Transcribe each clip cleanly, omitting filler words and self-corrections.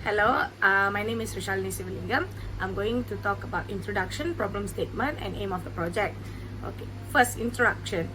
Hello, my name is Rishalini Sivalingam. I'm going to talk about introduction, problem statement, and aim of the project. Okay, first introduction.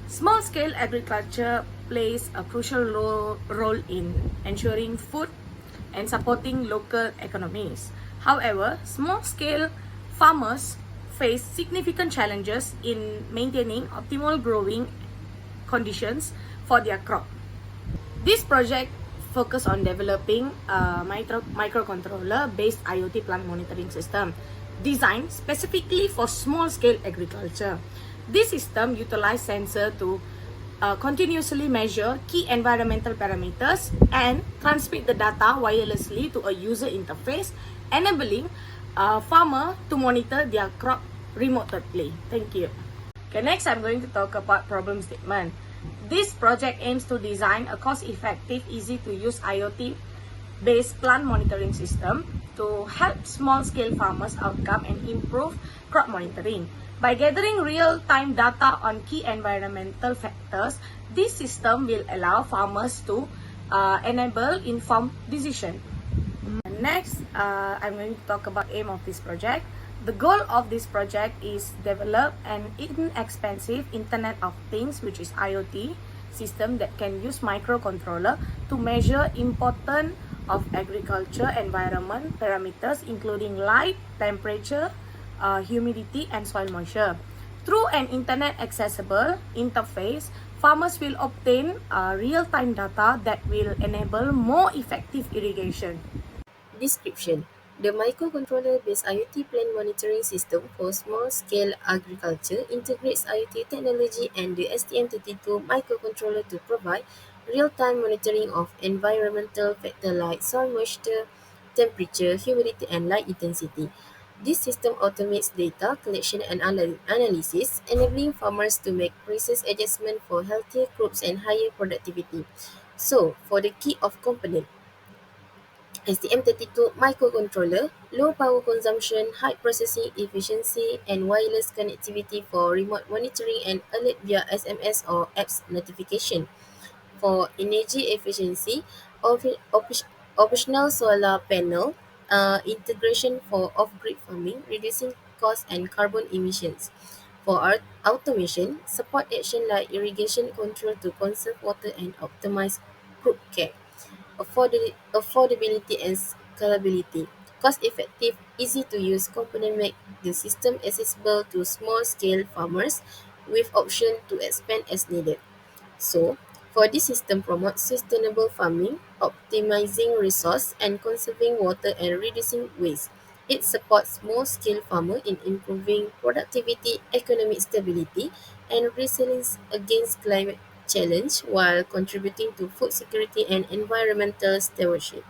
Small scale agriculture plays a crucial role in ensuring food and supporting local economies. However, small scale farmers face significant challenges in maintaining optimal growing conditions for their crop. This project focused on developing a microcontroller based IoT plant monitoring system designed specifically for small scale agriculture. This system utilizes sensor to continuously measure key environmental parameters and transmit the data wirelessly to a user interface, enabling a farmer to monitor their crop remotely. Thank you. Okay, next I'm going to talk about problem statement. This project aims to design a cost-effective, easy-to-use IoT-based plant monitoring system to help small-scale farmers outcome and improve crop monitoring. By gathering real-time data on key environmental factors, this system will allow farmers to enable informed decision. Next, I'm going to talk about aim of this project. The goal of this project is develop an inexpensive Internet of Things, which is IoT system that can use microcontroller to measure important of agriculture environment parameters including light, temperature, humidity, and soil moisture. Through an internet accessible interface, farmers will obtain real-time data that will enable more effective irrigation. Description: The microcontroller-based IoT plant monitoring system for small-scale agriculture integrates IoT technology and the STM32 microcontroller to provide real-time monitoring of environmental factors like soil moisture, temperature, humidity, and light intensity. This system automates data collection and analysis, enabling farmers to make precise adjustments for healthier crops and higher productivity. So, for the key of component, STM32 microcontroller, low power consumption, high processing efficiency, and wireless connectivity for remote monitoring and alert via SMS or apps notification. For energy efficiency, optional solar panel integration for off-grid farming, reducing cost and carbon emissions. For automation, support action like irrigation control to conserve water and optimize crop care. Affordability and scalability. Cost-effective, easy-to-use component make the system accessible to small-scale farmers with option to expand as needed. So, for this system promotes sustainable farming, optimizing resource and conserving water and reducing waste. It supports small-scale farmer in improving productivity, economic stability, and resilience against climate challenge while contributing to food security and environmental stewardship.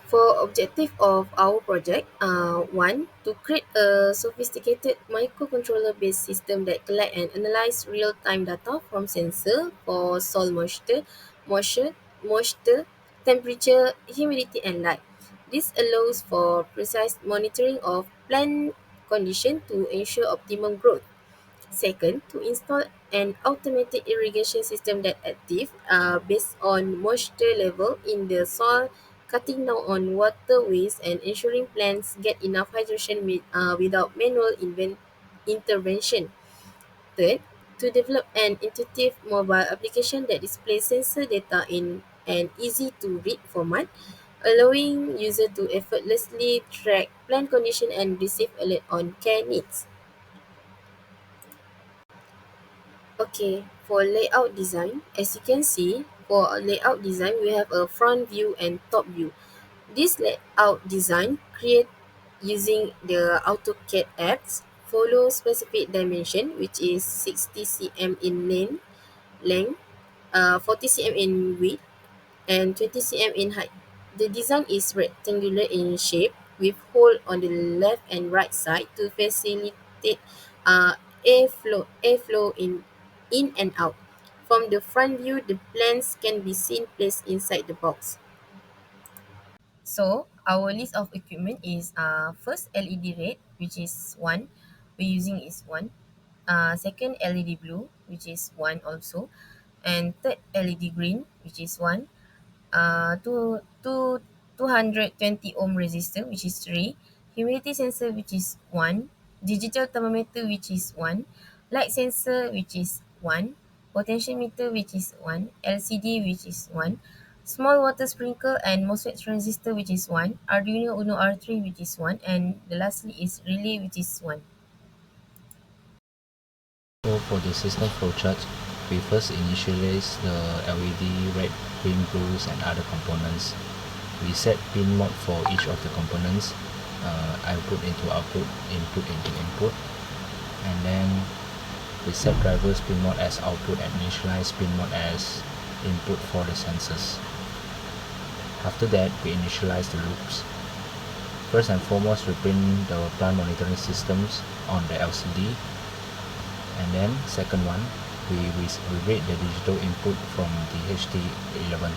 For objective of our project, one, to create a sophisticated microcontroller-based system that collect and analyze real-time data from sensor for soil moisture, temperature, humidity, and light. This allows for precise monitoring of plant condition to ensure optimum growth. Second, to install an automated irrigation system that active based on moisture level in the soil, cutting down on water waste and ensuring plants get enough hydration without manual intervention. Third, to develop an intuitive mobile application that displays sensor data in an easy-to-read format, allowing user to effortlessly track plant condition and receive alert on care needs. Okay, for layout design, as you can see, for a layout design, we have a front view and top view. This layout design create using the AutoCAD apps follow specific dimension, which is 60 cm in length, 40 cm in width, and 20 cm in height. The design is rectangular in shape with hole on the left and right side to facilitate airflow in and out. From the front view, the plants can be seen placed inside the box. So our list of equipment is first LED red, which is one. We're using is one. Second LED blue, which is one also, and third LED green, which is one. two 220 ohm resistor, which is 3, humidity sensor, which is 1, digital thermometer, which is 1, light sensor, which is 1, potentiometer, which is 1, LCD, which is 1, small water sprinkler and MOSFET transistor, which is 1, Arduino Uno R3, which is 1, and the lastly is relay, which is 1. So for the system flowchart, we first initialize the LED, red, green, blues and other components. We set pin mode for each of the components, output into output, input into input, and then we set drivers pin mode as output and initialize pin mode as input for the sensors. After that, we initialize the loops. First and foremost, we print the plant monitoring systems on the LCD, and then second one, we read the digital input from the HT11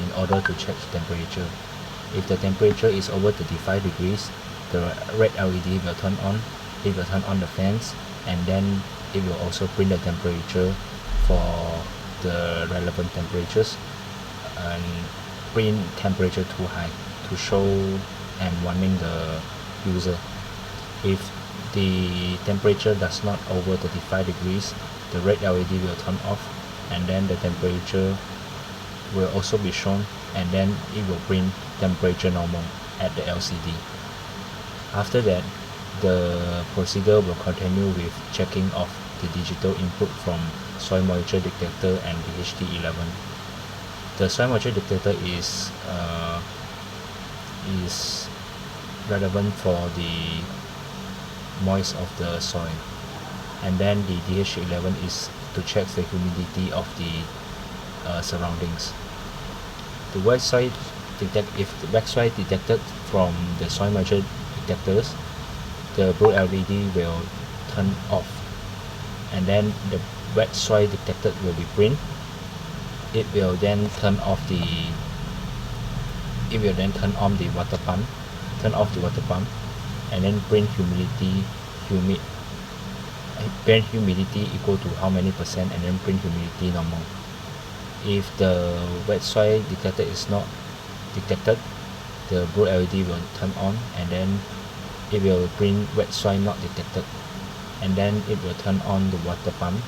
in order to check temperature. If the temperature is over 35 degrees, the red LED will turn on, it will turn on the fans, and then it will also print the temperature for the relevant temperatures and print temperature too high to show and warning the user. If the temperature does not over 35 degrees, the red LED will turn off, and then the temperature will also be shown, and then it will print temperature normal at the LCD. After that, the procedure will continue with checking of the digital input from soil moisture detector and the HT11. The soil moisture detector is relevant for the moist of the soil, and then the DH11 is to check the humidity of the surroundings. The wet soil if the wet soil detected from the soil moisture detectors, the blue LED will turn off, and then the wet soil detected will be green. It will then turn on the water pump, and then print humidity equal to how many percent, and then print humidity normal. If the wet soil detector is not detected, the blue LED will turn on, and then it will print wet soil not detected, and then it will turn on the water pump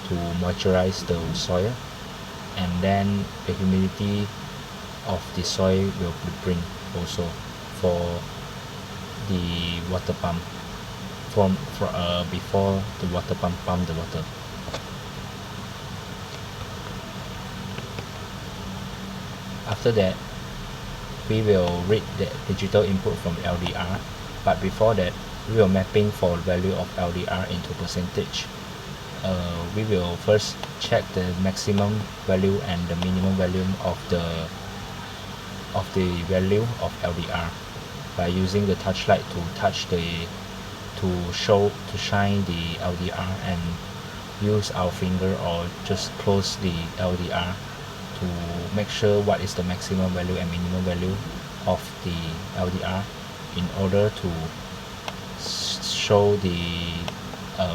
to moisturize the soil, and then the humidity of the soil will be print also for the water pump before the water pump the water. After that, we will read the digital input from LDR, but before that, we will mapping for value of LDR into percentage. We will first check the maximum value and the minimum value of the value of LDR by using the touchlight to shine the LDR, and use our finger or just close the LDR to make sure what is the maximum value and minimum value of the LDR in order to show the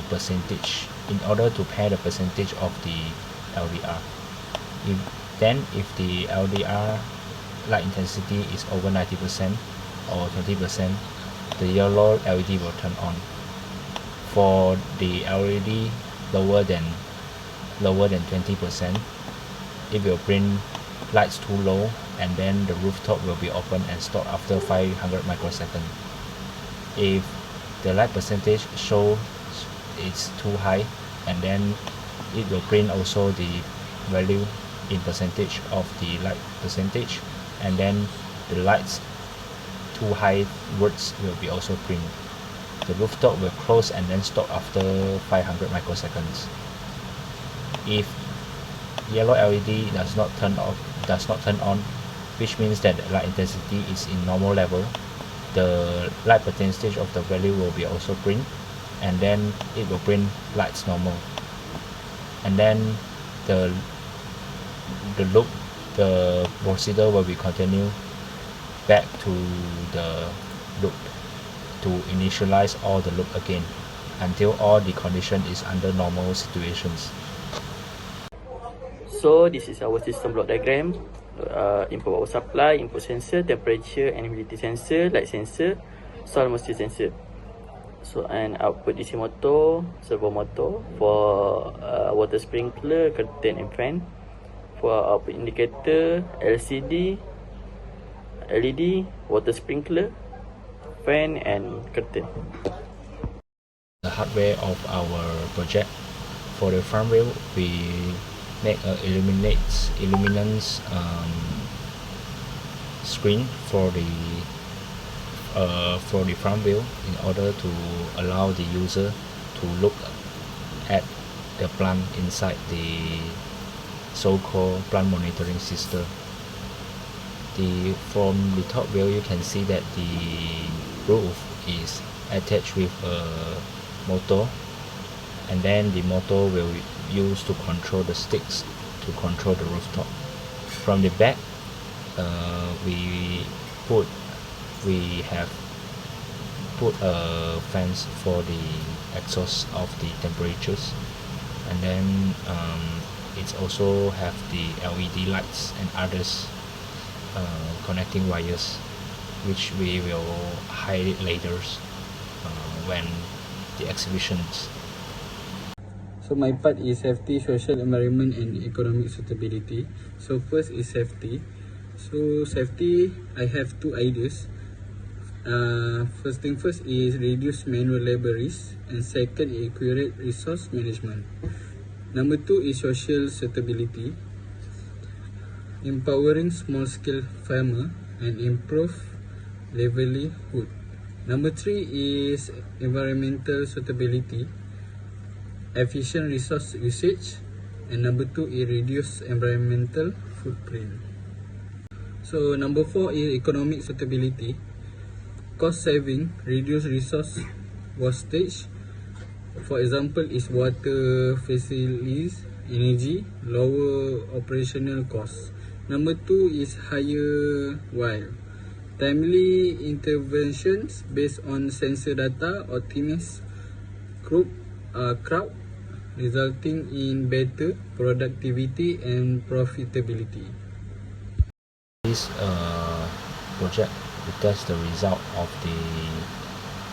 percentage, in order to pair the percentage of the LDR. If the LDR light intensity is over 90% or 20%, the yellow LED will turn on. For the LED lower than 20%, it will print lights too low, and then the rooftop will be open and stop after 500 microseconds. If the light percentage shows it's too high, and then it will print also the value in percentage of the light percentage, and then the lights too high words will be also print. The rooftop will close and then stop after 500 microseconds. If yellow LED does not turn on, which means that the light intensity is in normal level, the light percentage of the value will be also print, and then it will print lights normal, and then the procedure will be continue back to the loop to initialize all the loop again until all the condition is under normal situations. So this is our system block diagram. input power supply, input sensor, temperature and humidity sensor, light sensor, soil moisture sensor. So, and output DC motor, servo motor for water sprinkler, curtain and fan. For output indicator, LCD, LED, water sprinkler, fan and curtain. The hardware of our project. For the front wheel, we make a illuminance screen for the front wheel in order to allow the user to look at the plant inside the so-called plant monitoring system. From the top wheel, you can see that the roof is attached with a motor, and then the motor will use to control the sticks to control the rooftop. From the back, we have put a fence for the exhaust of the temperatures, and then it also have the LED lights and others connecting wires, which we will highlight later when the exhibitions. So my part is safety, social, environment and economic suitability. So first is safety. So safety, I have two ideas. First thing first is reduce manual labor risk, and second accurate resource management. Number two is social suitability, empowering small scale farmer and improve livelihood. Number three is environmental suitability, efficient resource usage, and number two is reduce environmental footprint. So number four is economic suitability, cost saving, reduce resource wastage. For example, is water, facilities, energy, lower operational costs. Number two is higher while timely interventions based on sensor data, optimize crowd, resulting in better productivity and profitability. This project to test the result of the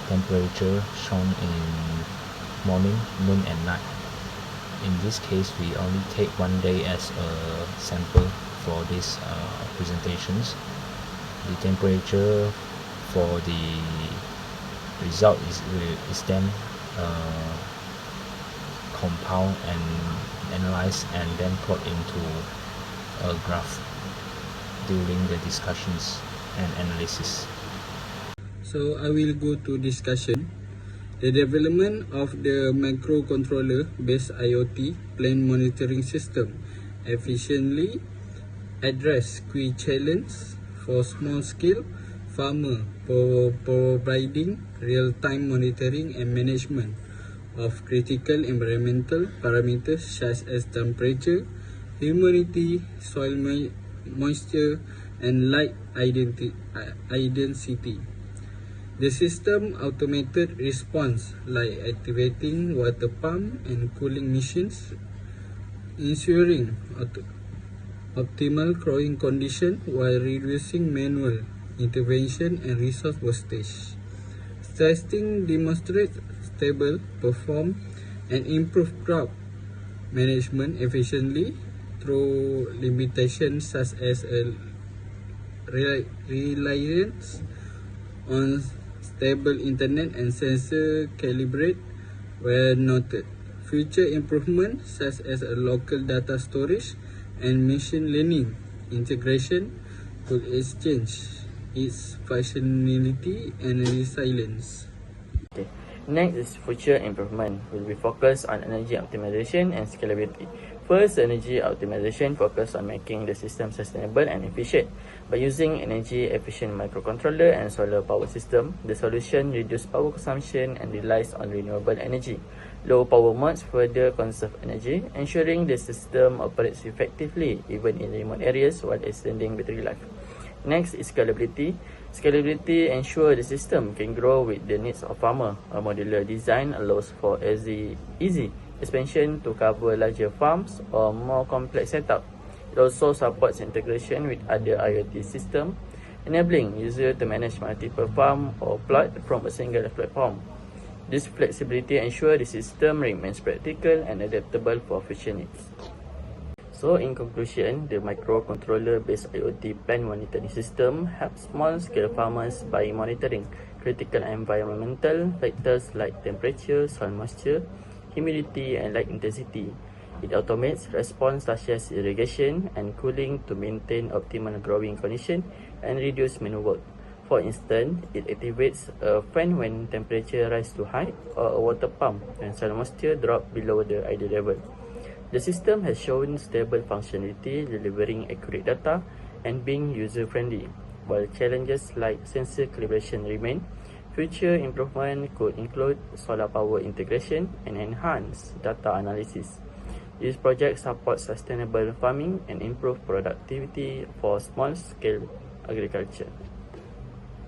temperature shown in morning, noon and night. In this case, we only take 1 day as a sample for these presentations. The temperature for the result is then compound and analyzed and then put into a graph during the discussions and analysis. So I will go to discussion. The development of the microcontroller based IoT plant monitoring system efficiently address key challenge for small scale farmer for providing real-time monitoring and management of critical environmental parameters such as temperature, humidity, soil moisture, and light intensity. The system automated response like activating water pump and cooling machines, ensuring optimal growing condition while reducing manual intervention and resource wastage. Testing demonstrates stable, perform, and improve crop management efficiently through limitations such as a reliance on stable internet and sensor calibrate were noted. Future improvements such as a local data storage and machine learning integration could exchange its functionality and resilience. Okay. Next is future improvement. Will be focused on energy optimization and scalability. First, energy optimization focus on making the system sustainable and efficient. By using energy efficient microcontroller and solar power system, the solution reduces power consumption and relies on renewable energy. Low power modes further conserve energy, ensuring the system operates effectively even in remote areas while extending battery life. Next is scalability. Scalability ensures the system can grow with the needs of farmer. A modular design allows for easy expansion to cover larger farms or more complex setup. It also supports integration with other IoT systems, enabling users to manage multiple farms or plots from a single platform. This flexibility ensures the system remains practical and adaptable for future needs. So in conclusion, the microcontroller-based IoT plant monitoring system helps small-scale farmers by monitoring critical environmental factors like temperature, soil moisture, humidity, and light intensity. It automates response such as irrigation and cooling to maintain optimal growing condition and reduce manual work. For instance, it activates a fan when temperature rises too high or a water pump when soil moisture drops below the ideal level. The system has shown stable functionality, delivering accurate data and being user-friendly. While challenges like sensor calibration remain, future improvement could include solar power integration and enhanced data analysis. This project supports sustainable farming and improve productivity for small-scale agriculture.